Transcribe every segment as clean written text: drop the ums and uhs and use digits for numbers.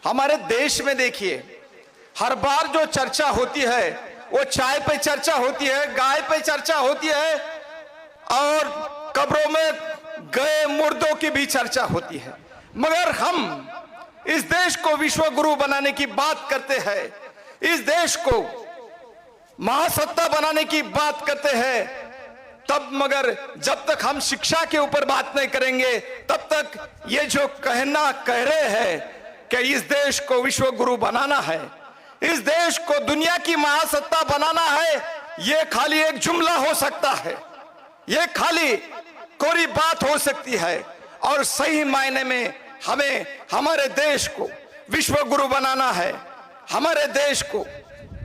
हमारे देश में देखिए, हर बार जो चर्चा होती है वो चाय पे चर्चा होती है, गाय पे चर्चा होती है और कब्रों में गए मुर्दों की भी चर्चा होती है। मगर हम इस देश को विश्व गुरु बनाने की बात करते हैं, इस देश को महासत्ता बनाने की बात करते हैं, तब मगर जब तक हम शिक्षा के ऊपर बात नहीं करेंगे तब तक ये जो कहना कह रहे हैं कि इस देश को विश्व गुरु बनाना है, इस देश को दुनिया की महासत्ता बनाना है, ये खाली एक जुमला हो सकता है, ये खाली कोरी बात हो सकती है। और सही मायने में हमें हमारे देश को विश्व गुरु बनाना है, हमारे देश को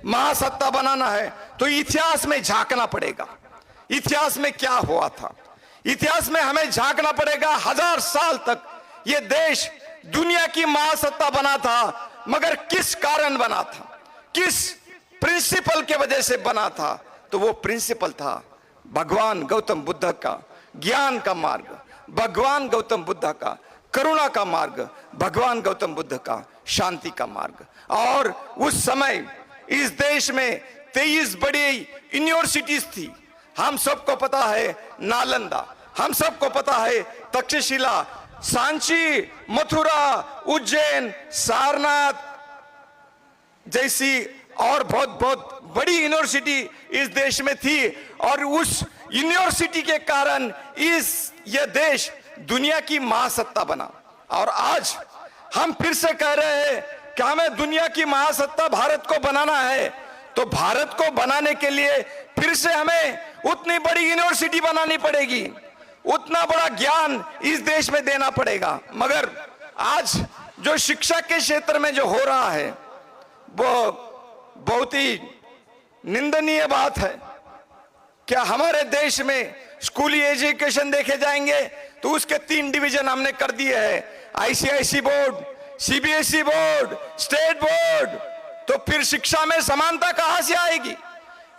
महासत्ता बनाना है, तो इतिहास में झांकना पड़ेगा। इतिहास में क्या हुआ था, इतिहास में हमें झांकना पड़ेगा। 1000 साल तक ये देश दुनिया की महासत्ता बना था, मगर किस कारण बना था, किस प्रिंसिपल के वजह से बना था? तो वो प्रिंसिपल था भगवान गौतम बुद्ध का ज्ञान का मार्ग, भगवान गौतम बुद्ध का करुणा का मार्ग, भगवान गौतम बुद्ध का शांति का मार्ग। और उस समय इस देश में 23 बड़ी यूनिवर्सिटीज थी। हम सबको पता है नालंदा, हम सबको पता है तक्षशिला, सांची, मथुरा, उज्जैन, सारनाथ जैसी और बहुत बहुत बड़ी यूनिवर्सिटी इस देश में थी। और उस यूनिवर्सिटी के कारण यह देश दुनिया की महासत्ता बना। और आज हम फिर से कह रहे हैं कि हमें दुनिया की महासत्ता भारत को बनाना है, तो भारत को बनाने के लिए फिर से हमें उतनी बड़ी यूनिवर्सिटी बनानी पड़ेगी, उतना बड़ा ज्ञान इस देश में देना पड़ेगा। मगर आज जो शिक्षा के क्षेत्र में जो हो रहा है वो बहुत ही निंदनीय बात है। क्या हमारे देश में स्कूली एजुकेशन देखे जाएंगे तो उसके 3 डिवीजन हमने कर दिए हैं, ICIC board, CBSE board, state board. तो फिर शिक्षा में समानता कहां से आएगी,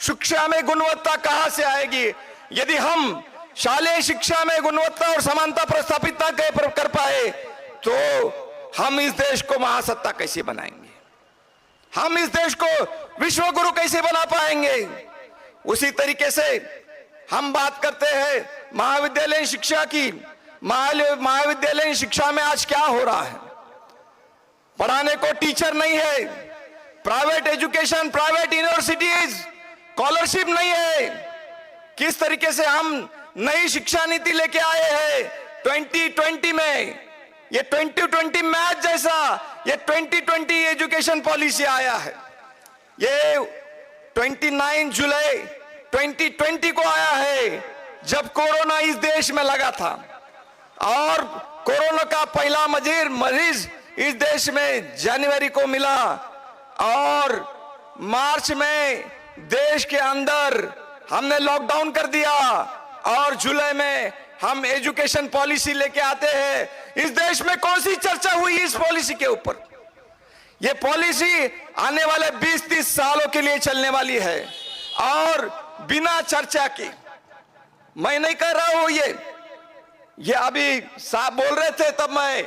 शिक्षा में गुणवत्ता कहां से आएगी? यदि हम शालेय शिक्षा में गुणवत्ता और समानता प्रस्थापित ना कर पाए तो हम इस देश को महासत्ता कैसे बनाएंगे, हम इस देश को विश्व गुरु कैसे बना पाएंगे? उसी तरीके से हम बात करते हैं महाविद्यालयीन शिक्षा की। महाविद्यालयीन शिक्षा में आज क्या हो रहा है? पढ़ाने को टीचर नहीं है, private education, private universities, scholarship नहीं है। किस तरीके से हम नई शिक्षा नीति लेके आए हैं 2020 में, ये 2020 मैच जैसा ये 2020 एजुकेशन पॉलिसी आया है। ये 29 जुलाई 2020 को आया है, जब कोरोना इस देश में लगा था और कोरोना का पहला मरीज इस देश में जनवरी को मिला और मार्च में देश के अंदर हमने लॉकडाउन कर दिया और जुलाई में हम एजुकेशन पॉलिसी लेके आते हैं। इस देश में कौन सी चर्चा हुई इस पॉलिसी के ऊपर? ये पॉलिसी आने वाले 20-30 सालों के लिए चलने वाली है और बिना चर्चा की, मैं नहीं कह रहा हूं ये अभी साहब बोल रहे थे तब मैं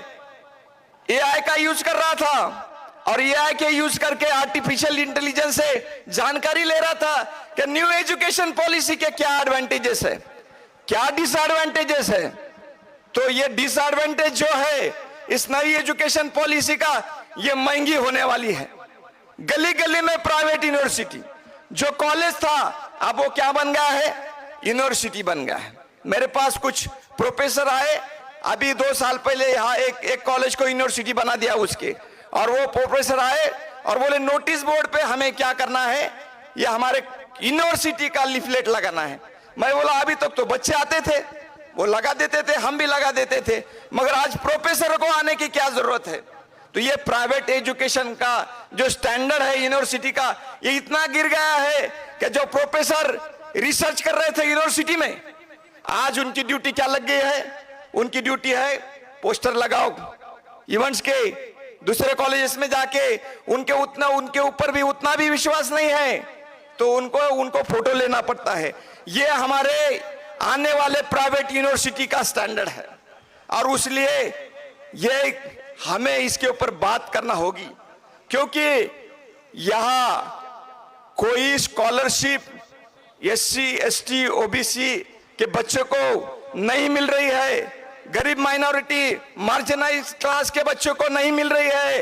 एआई का यूज कर रहा था और एआई के यूज करके आर्टिफिशियल इंटेलिजेंस से जानकारी ले रहा था कि न्यू एजुकेशन पॉलिसी के क्या एडवांटेजेस है, क्या डिसएडवांटेजेस है। तो ये डिसएडवांटेज जो है इस नई एजुकेशन पॉलिसी का, ये महंगी होने वाली है। गली गली में प्राइवेट यूनिवर्सिटी, जो कॉलेज था अब वो क्या बन गया है, यूनिवर्सिटी बन गया है। मेरे पास कुछ प्रोफेसर आए अभी 2 साल पहले, यहाँ एक कॉलेज को यूनिवर्सिटी बना दिया उसके, और वो प्रोफेसर आए और बोले नोटिस बोर्ड पे हमें क्या करना है, ये हमारे यूनिवर्सिटी का लिफलेट लगाना है। मैं बोला अभी तक तो बच्चे आते थे वो लगा देते थे, हम भी लगा देते थे, मगर आज प्रोफेसर को आने की क्या जरूरत है? तो ये प्राइवेट एजुकेशन का जो स्टैंडर्ड है यूनिवर्सिटी का, ये इतना गिर गया है कि जो प्रोफेसर रिसर्च कर रहे थे यूनिवर्सिटी में, आज उनकी ड्यूटी क्या लग गई है? उनकी ड्यूटी है पोस्टर लगाओ, इवेंट्स के दूसरे कॉलेजेस में जाके उनके ऊपर भी उतना भी विश्वास नहीं है तो उनको फोटो लेना पड़ता है। ये हमारे आने वाले प्राइवेट यूनिवर्सिटी का स्टैंडर्ड है और इसलिए ये हमें इसके ऊपर बात करना होगी, क्योंकि यहाँ कोई स्कॉलरशिप एससी, एसटी, ओबीसी के बच्चों को नहीं मिल रही है, गरीब माइनॉरिटी, मार्जिनाइज क्लास के बच्चों को नहीं मिल रही है,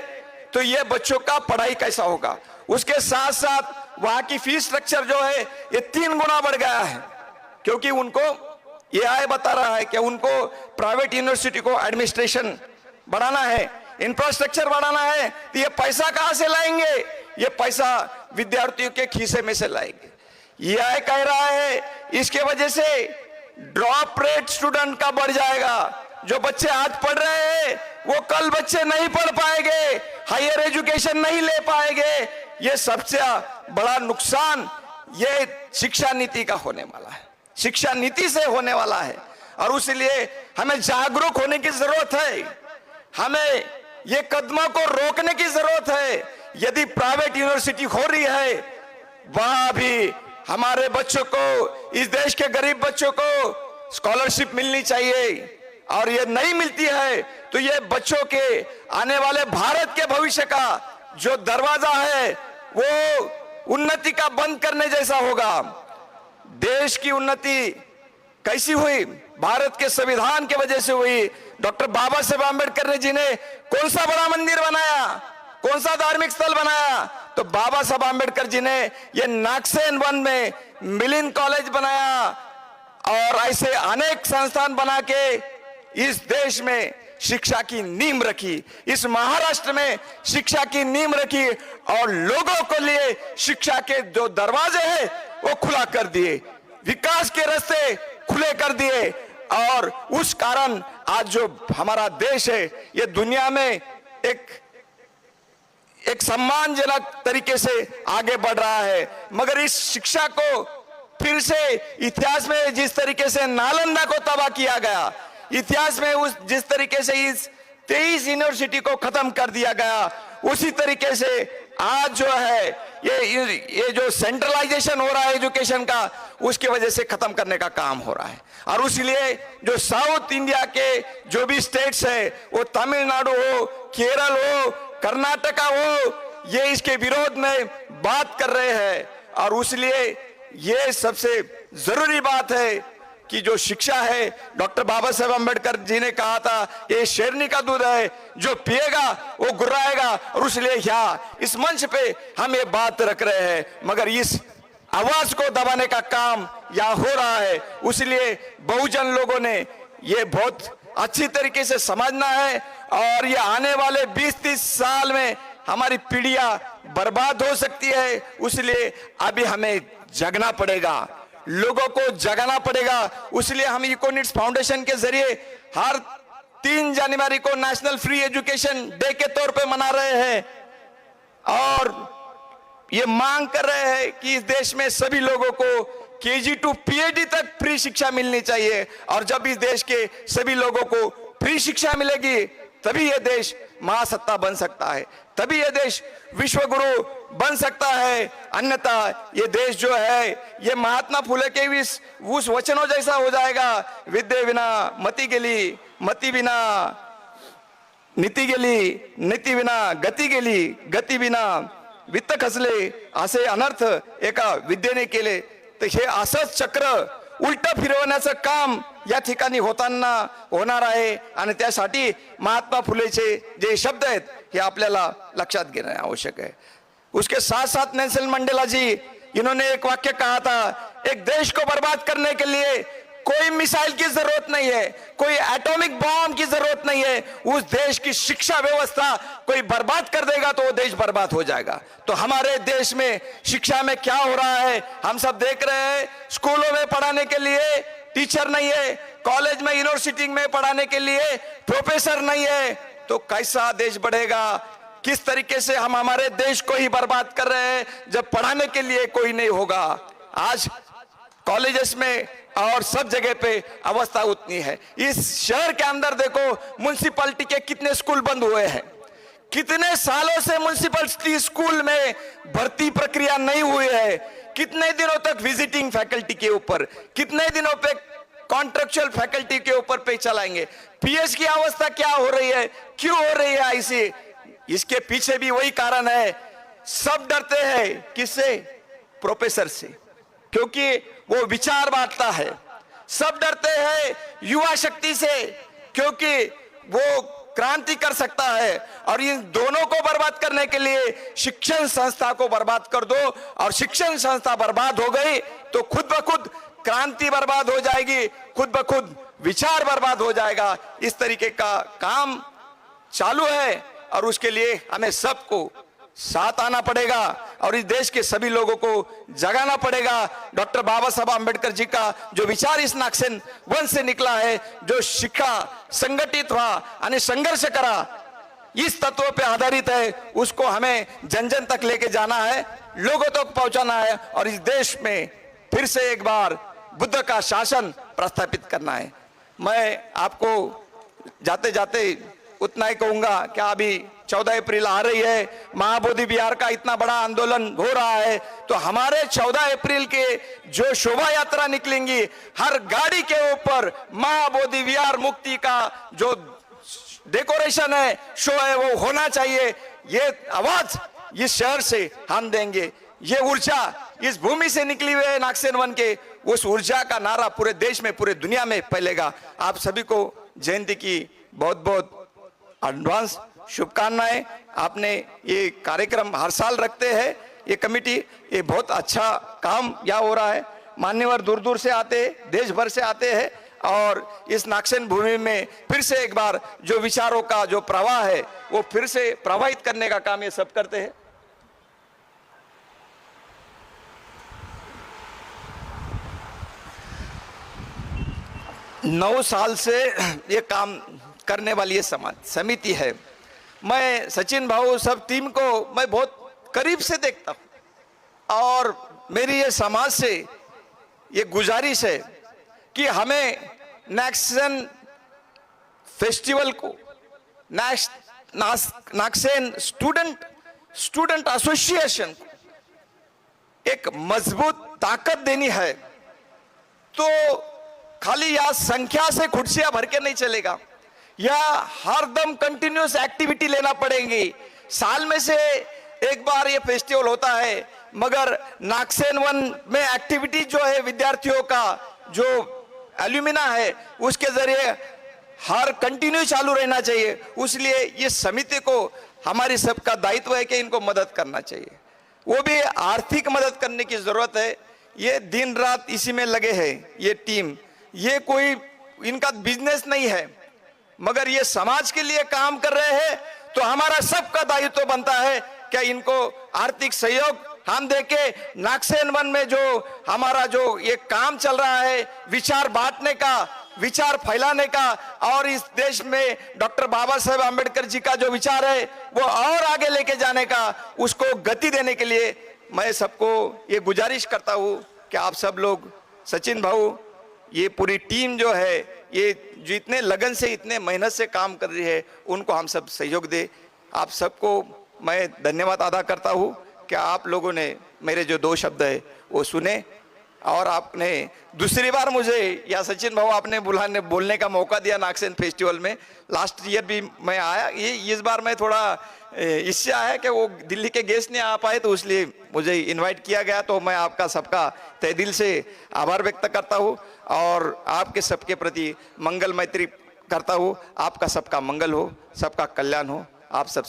तो ये बच्चों का पढ़ाई कैसा होगा। उसके साथ साथ वहां की फीस स्ट्रक्चर जो है ये 3 गुना बढ़ गया है, क्योंकि उनको एआई बता रहा है कि उनको प्राइवेट यूनिवर्सिटी को एडमिनिस्ट्रेशन बढ़ाना है, इंफ्रास्ट्रक्चर बढ़ाना है, तो ये पैसा कहां से लाएंगे? ये पैसा विद्यार्थियों के खीसे में से लाएंगे। एआई कह रहा है इसके वजह से ड्रॉप रेट स्टूडेंट का बढ़ जाएगा। जो बच्चे आज पढ़ रहे हैं वो कल बच्चे नहीं पढ़ पाएंगे, हायर एजुकेशन नहीं ले पाएंगे। ये सबसे बड़ा नुकसान ये शिक्षा नीति का होने वाला है, शिक्षा नीति से होने वाला है। और इसलिए हमें जागरूक होने की जरूरत है, हमें ये कदमों को रोकने की जरूरत है। यदि प्राइवेट यूनिवर्सिटी हो रही है, वहां भी हमारे बच्चों को, इस देश के गरीब बच्चों को स्कॉलरशिप मिलनी चाहिए। और ये नहीं मिलती है तो ये बच्चों के आने वाले भारत के भविष्य का जो दरवाजा है वो उन्नति का बंद करने जैसा होगा। देश की उन्नति कैसी हुई? भारत के संविधान की वजह से हुई। डॉक्टर बाबा साहेब आंबेडकर जी ने कौन सा बड़ा मंदिर बनाया, कौन सा धार्मिक स्थल बनाया? तो बाबा साहब आंबेडकर जी ने ये नागसेन वन में मिलिन कॉलेज बनाया और ऐसे अनेक संस्थान बना के इस देश में शिक्षा की नींव रखी, इस महाराष्ट्र में शिक्षा की नींव रखी और लोगों के लिए शिक्षा के जो दरवाजे हैं वो खुला कर दिए, विकास के रास्ते खुले कर दिए। और उस कारण आज जो हमारा देश है ये दुनिया में एक सम्मानजनक तरीके से आगे बढ़ रहा है। मगर इस शिक्षा को फिर से इतिहास में जिस तरीके से नालंदा को तबाह किया गया, इतिहास में जिस तरीके से इस 23 यूनिवर्सिटी को खत्म कर दिया गया, उसी तरीके से आज जो है ये जो सेंट्रलाइजेशन हो रहा है एजुकेशन का, उसकी वजह से खत्म करने का काम हो रहा है। और इसलिए जो साउथ इंडिया के जो भी स्टेट्स है, वो तमिलनाडु हो, केरल हो, कर्नाटका हो, ये इसके विरोध में बात कर रहे हैं। और इसलिए ये सबसे जरूरी बात है कि जो शिक्षा है, डॉक्टर बाबा साहेब अम्बेडकर जी ने कहा था ये शेरनी का दूध है, जो पिएगा वो गुर्राएगा। और इसलिए यहाँ इस मंच पे हम ये बात रख रहे हैं, मगर इस आवाज को दबाने का काम यहाँ हो रहा है। इसलिए बहुजन लोगों ने ये बहुत अच्छी तरीके से समझना है। और ये आने वाले 20-30 साल में हमारी पीढ़ियां बर्बाद हो सकती है, इसलिए अभी हमें जगना पड़ेगा, लोगों को जगाना पड़ेगा। इसलिए हम इकोनिट्स फाउंडेशन के जरिए हर 3 जनवरी को नेशनल फ्री एजुकेशन डे के तौर पे मना रहे हैं और ये मांग कर रहे हैं कि इस देश में सभी लोगों को केजी टू पीएचडी तक फ्री शिक्षा मिलनी चाहिए। और जब इस देश के सभी लोगों को फ्री शिक्षा मिलेगी तभी यह देश महासत्ता बन सकता है, तभी यह देश विश्व गुरु बन सकता है। अन्यथा ये देश जो है ये महात्मा फुले के उस वचनों जैसा हो जाएगा, विद्ये विना मति गेली, मति बिना नीति गेली, नीति बिना गती गेली, गती बिना वित्त खचले, असे अनर्थ एका विद्येने केले। तर हे असंच चक्र उलट फिरवण्याचं काम या ठिकाणी होताना होणार आहे। आणि त्यासाठी महात्मा फुलेचे जे शब्द आहेत हे आपल्याला लक्षात घेणे आवश्यक है। उसके साथ साथ नेल्सन मंडेला जी, इन्होंने एक वाक्य कहा था, एक देश को बर्बाद करने के लिए कोई मिसाइल की जरूरत नहीं है, कोई एटॉमिक बॉम्ब की जरूरत नहीं है, उस देश की शिक्षा व्यवस्था कोई बर्बाद कर देगा तो वो देश बर्बाद हो जाएगा। तो हमारे देश में शिक्षा में क्या हो रहा है हम सब देख रहे हैं। स्कूलों में पढ़ाने के लिए टीचर नहीं है, कॉलेज में यूनिवर्सिटी में पढ़ाने के लिए प्रोफेसर नहीं है, तो कैसा देश बढ़ेगा? किस तरीके से हम हमारे देश को ही बर्बाद कर रहे हैं जब पढ़ाने के लिए कोई नहीं होगा। आज कॉलेजेस में और सब जगह पे अवस्था उतनी है। इस शहर के अंदर देखो म्युनिसिपैलिटी के कितने स्कूल बंद हुए हैं, कितने सालों से म्युनिसिपैलिटी स्कूल में भर्ती प्रक्रिया नहीं हुई है, कितने दिनों तक विजिटिंग फैकल्टी के ऊपर, कितने दिनों पे कॉन्ट्रेक्चुअल फैकल्टी के ऊपर पे चलाएंगे। पीएच की अवस्था क्या हो रही है, क्यों हो रही है ऐसी? इसके पीछे भी वही कारण है। सब डरते हैं किससे? प्रोफेसर से, क्योंकि वो विचार बांटता है। सब डरते हैं युवा शक्ति से, क्योंकि वो क्रांति कर सकता है। और इन दोनों को बर्बाद करने के लिए शिक्षण संस्था को बर्बाद कर दो, और शिक्षण संस्था बर्बाद हो गई तो खुद ब खुद क्रांति बर्बाद हो जाएगी, खुद ब खुद विचार बर्बाद हो जाएगा। इस तरीके का काम चालू है और उसके लिए हमें सबको साथ आना पड़ेगा और इस देश के सभी लोगों को जगाना पड़ेगा। डॉक्टर बाबा साहब आंबेडकर जी का जो विचार इस नागसेन वंश से निकला है, जो शिक्षा, संगठित हुआ यानी संघर्ष करा, इस तत्व पे आधारित है, उसको हमें जन जन तक लेके जाना है, लोगों तक पहुंचाना है और इस देश में फिर से एक बार बुद्ध का शासन प्रस्थापित करना है। मैं आपको जाते जाते उतना ही कहूंगा कि अभी 14 अप्रैल आ रही है, महाबोधि विहार का इतना बड़ा आंदोलन हो रहा है, तो हमारे 14 अप्रैल के जो शोभा यात्रा निकलेंगी, हर गाड़ी के ऊपर महाबोधि विहार मुक्ति का जो डेकोरेशन है, शो है, वो होना चाहिए। ये आवाज इस शहर से हम देंगे, ये ऊर्जा इस भूमि से निकली हुई है नागसेन वन के, उस ऊर्जा का नारा पूरे देश में, पूरे दुनिया में फैलेगा। आप सभी को जयंती की बहुत बहुत एडवांस शुभकामनाएं। आपने ये कार्यक्रम हर साल रखते हैं, ये कमेटी, ये बहुत अच्छा काम यहाँ हो रहा है। मान्यवर दूर दूर से आते हैं, देश भर से आते हैं और इस नागसेन भूमि में फिर से एक बार जो विचारों का जो प्रवाह है वो फिर से प्रवाहित करने का काम ये सब करते हैं। नौ साल से ये काम करने वाली ये समाज समिति है। मैं सचिन भाऊ सब टीम को मैं बहुत करीब से देखता हूं और मेरी ये समाज से ये गुजारिश है कि हमें नागसेन फेस्टिवल को, नागसेन स्टूडेंट एसोसिएशन को एक मजबूत ताकत देनी है। तो खाली यह संख्या से कुर्सियां भर के नहीं चलेगा, या हरदम कंटिन्यूस एक्टिविटी लेना पड़ेगी। साल में से एक बार ये फेस्टिवल होता है, मगर नागसेन वन में एक्टिविटी जो है विद्यार्थियों का जो एल्यूमिना है उसके जरिए हर कंटिन्यू चालू रहना चाहिए। उसलिए ये समिति को हमारी सबका दायित्व है कि इनको मदद करना चाहिए, वो भी आर्थिक मदद करने की जरूरत है। ये दिन रात इसी में लगे हैं ये टीम, ये कोई इनका बिजनेस नहीं है, मगर ये समाज के लिए काम कर रहे हैं। तो हमारा सबका दायित्व बनता है कि इनको आर्थिक सहयोग हम देके नागसेन वन में जो हमारा जो ये काम चल रहा है, विचार बांटने का, विचार फैलाने का और इस देश में डॉक्टर बाबा साहेब आंबेडकर जी का जो विचार है वो और आगे लेके जाने का, उसको गति देने के लिए मैं सबको ये गुजारिश करता हूँ कि आप सब लोग, सचिन भाऊ, ये पूरी टीम जो है, ये जो इतने लगन से, इतने मेहनत से काम कर रही है, उनको हम सब सहयोग दे। आप सबको मैं धन्यवाद अदा करता हूँ कि आप लोगों ने मेरे जो दो शब्द है वो सुने और आपने दूसरी बार मुझे या सचिन भाऊ आपने बोलने का मौका दिया नागसेन फेस्टिवल में। लास्ट ईयर भी मैं आया, ये इस बार मैं थोड़ा इससे आया कि वो दिल्ली के गेस्ट नहीं आ पाए, तो इसलिए मुझे इनवाइट किया गया। तो मैं आपका सबका तहे दिल से आभार व्यक्त करता हूँ और आपके सबके प्रति मंगल मैत्री करता हूँ। आपका सबका मंगल हो, सबका कल्याण हो। आप सब